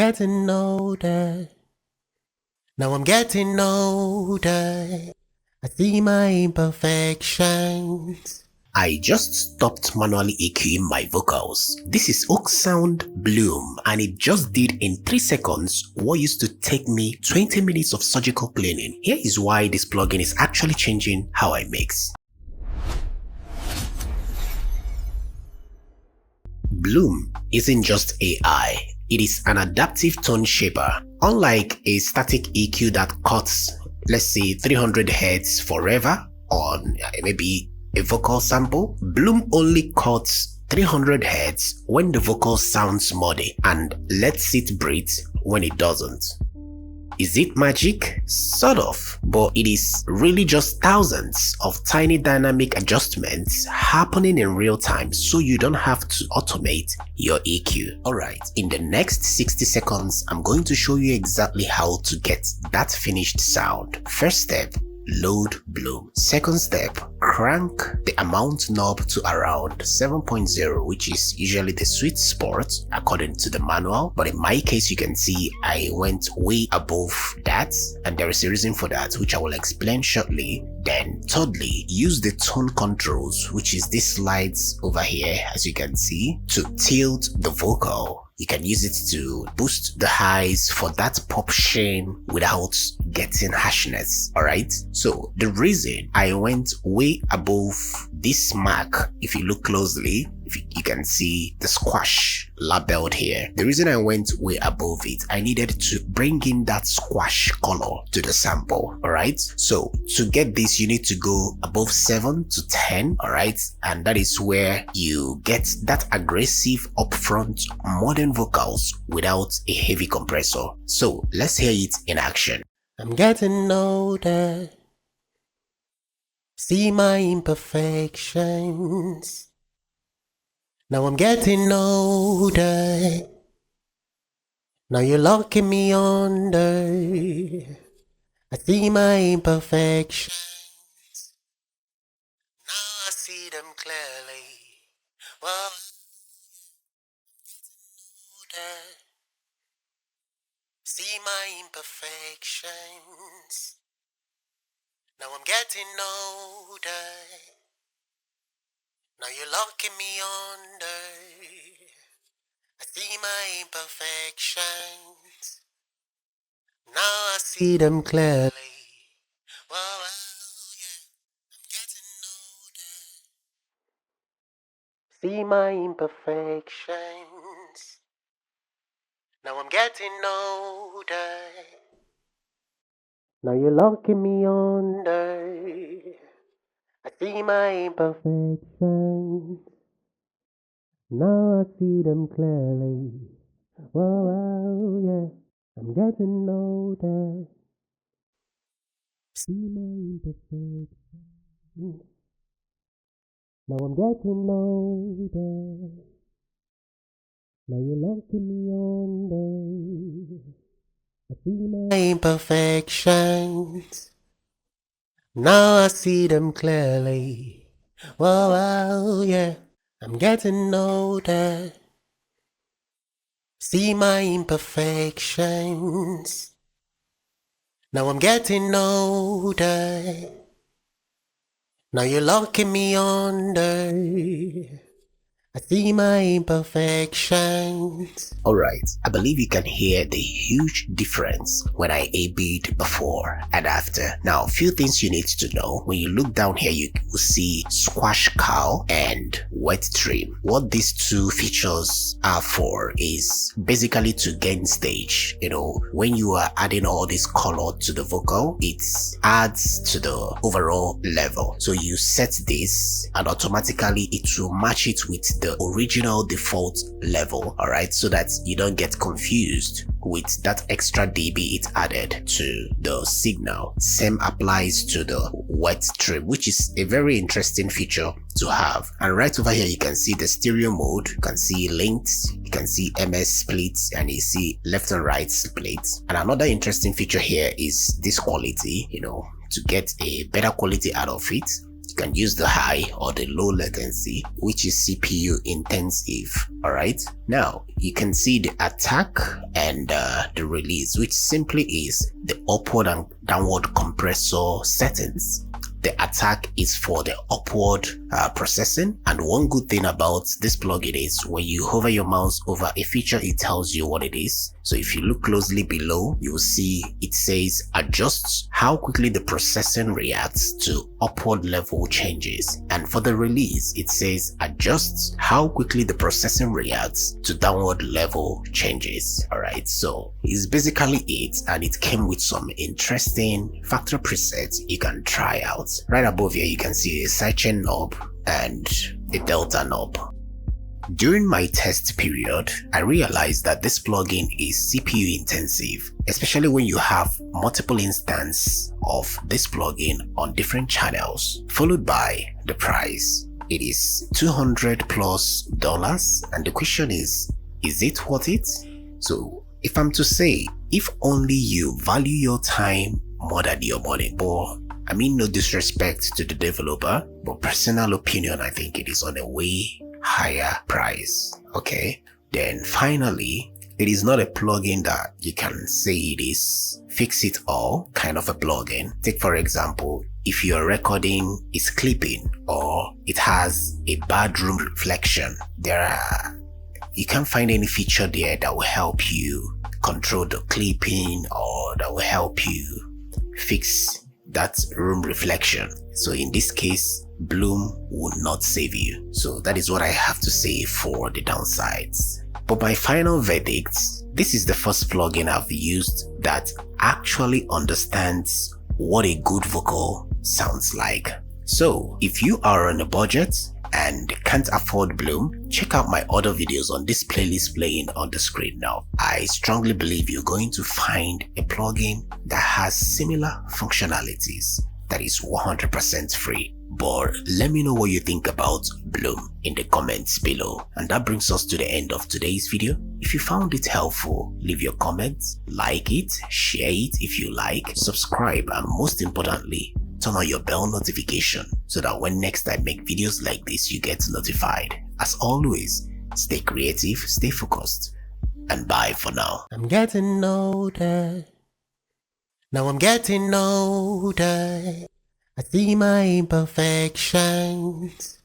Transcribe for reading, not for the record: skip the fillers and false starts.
getting older. Now I'm getting older. I see my imperfections. I just stopped manually EQing my vocals. This is Oeksound Bloom, and it just did in 3 seconds what used to take me 20 minutes of surgical cleaning. Here is why this plugin is actually changing how I mix. Bloom isn't just AI, it is an adaptive tone shaper. Unlike a static EQ that cuts, let's say 300 Hz forever on maybe a vocal sample, Bloom only cuts 300 Hz when the vocal sounds muddy and lets it breathe when it doesn't. Is it magic? Sort of, but it is really just thousands of tiny dynamic adjustments happening in real time, so you don't have to automate your EQ. Alright, in the next 60 seconds, I'm going to show you exactly how to get that finished sound. First step, load Bloom. Second step, crank the amount knob to around 7.0, which is usually the sweet spot according to the manual, but in my case you can see I went way above that, and there is a reason for that which I will explain shortly. Then thirdly, use the tone controls, which is these slides over here as you can see, to tilt the vocal. You can use it to boost the highs for that pop sheen without getting harshness. Alright, so the reason I went way above this mark, if you look closely, you can see the squash labeled here. The reason I went way above it, I needed to bring in that squash color to the sample. Alright, so to get this you need to go above 7 to 10. Alright, and that is where you get that aggressive upfront modern vocals without a heavy compressor. So let's hear it in action. I'm getting older. See my imperfections. Now I'm getting older. Now you're locking me under. I see my imperfections. Now I see them clearly. Well, older. See my imperfections. Now I'm getting older. Now you're locking me under. I see my imperfections. Now I see them clearly. Well, yeah, I'm getting older. See my imperfections. Now I'm getting older. Now you're locking me under. I see my imperfections. Now I see them clearly. Well, yeah, I'm getting older. See my imperfections. Now I'm getting older. Now you're locking me under. I see my imperfections. Now I see them clearly. Well, yeah, I'm getting older. See my imperfections. Now I'm getting older. Now you're locking me under. I see my imperfections. Alright, I believe you can hear the huge difference when I A-B'd before and after. Now, a few things you need to know. When you look down here, you will see squash cow and wet trim. What these two features are for is basically to gain stage. You know, when you are adding all this color to the vocal, it adds to the overall level. So you set this and automatically it will match it with the original default level, alright, so that you don't get confused with that extra dB it added to the signal. Same applies to the wet trim, which is a very interesting feature to have. And right over here you can see the stereo mode, you can see linked, you can see MS splits, and you see left and right splits. And another interesting feature here is this quality. You know, to get a better quality out of it, you can use the high or the low latency, which is CPU intensive. Alright, now you can see the attack and the release, which simply is the upward and downward compressor settings. The attack is for the upward processing, and one good thing about this plugin is when you hover your mouse over a feature, it tells you what it is. So if you look closely below, you will see it says adjusts how quickly the processing reacts to upward level changes, and for the release it says adjusts how quickly the processing reacts to downward level changes. Alright, so it's basically it, and it came with some interesting factory presets you can try out. Right above here you can see a sidechain knob and a delta knob. During my test period, I realized that this plugin is CPU intensive, especially when you have multiple instances of this plugin on different channels, followed by the price. It is $200+, and the question is it worth it? So if I'm to say, if only you value your time more than your money, but I mean no disrespect to the developer, but personal opinion, I think it is on a way higher price. Okay, then finally, it is not a plugin that you can say it is fix it all kind of a plugin. Take for example, if your recording is clipping or it has a bad room reflection, you can't find any feature there that will help you control the clipping or that will help you fix that room reflection. So in this case, Bloom would not save you. So that is what I have to say for the downsides. But my final verdict, this is the first plugin I've used that actually understands what a good vocal sounds like. So if you are on a budget and can't afford Bloom, check out my other videos on this playlist playing on the screen now. I strongly believe you're going to find a plugin that has similar functionalities that is 100% free. But let me know what you think about Bloom in the comments below. And that brings us to the end of today's video. If you found it helpful, leave your comments, like it, share it if you like, subscribe, and most importantly, turn on your bell notification so that when next I make videos like this, you get notified. As always, stay creative, stay focused, and bye for now. I'm getting older. Now I'm getting older. I see my imperfections.